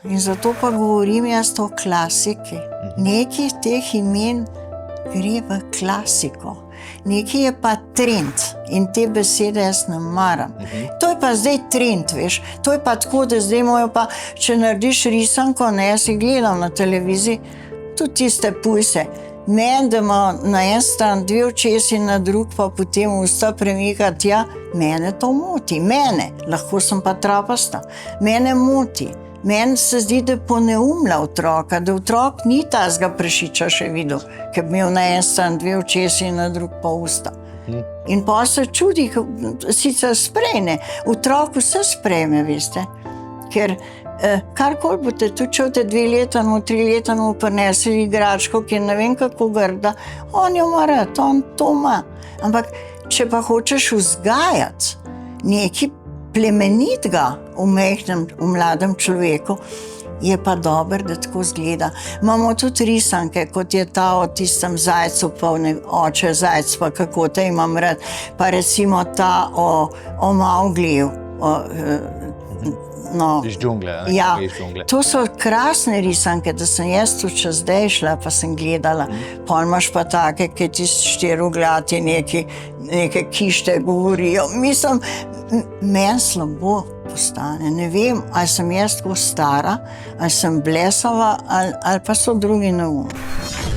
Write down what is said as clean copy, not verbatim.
In zato pa govorim jaz o klasiki. Nekaj teh imen gre v klasiko. Nekaj je pa trend in te besede jaz ne maram. To je pa zdaj trend, veš. To je pa tako, da zdaj mojo pa, če narediš risanko, ne, jaz jih gledam na televiziji, tudi tiste pujse. Meni, da ima na en stran dve očesi, na drug pa potem usta premikati, ja, mene to moti. Mene, lahko sem pa trapasta. Mene moti. Meni se zdi, da poneumlja otroka, da otrok ni tazga prašiča še videl, ki bi imel na en stran dve očesi in na drug pa usta. In pa se čudi, sicer sprejme, otrok vse sprejme, veste, ker karkoli boste tudi, če boste 2 leta, 3 leta prinesli igračko, ki je ne vem kako grda, on jo ima rad, on to ima. Ampak, če pa hočeš vzgajati nekaj plemenitega v mladem človeku, je pa dobro, da tako izgleda. Imamo tudi risanke, kot je ta o tistem zajcu, pa oče zajc, pa kako te imam rad, pa recimo ta o Maugliju, Iz džungle, ne? Ja, Iz džungle. to so krasne risanke, da sem jaz tudi še zdaj šla, pa sem gledala. Pol imaš pa take, ki ti štiriglati neke kište govorijo. Mislim, meni slabo postane. Ne vem, ali sem jaz tako stara, ali sem blesava, ali pa so drugi neumni.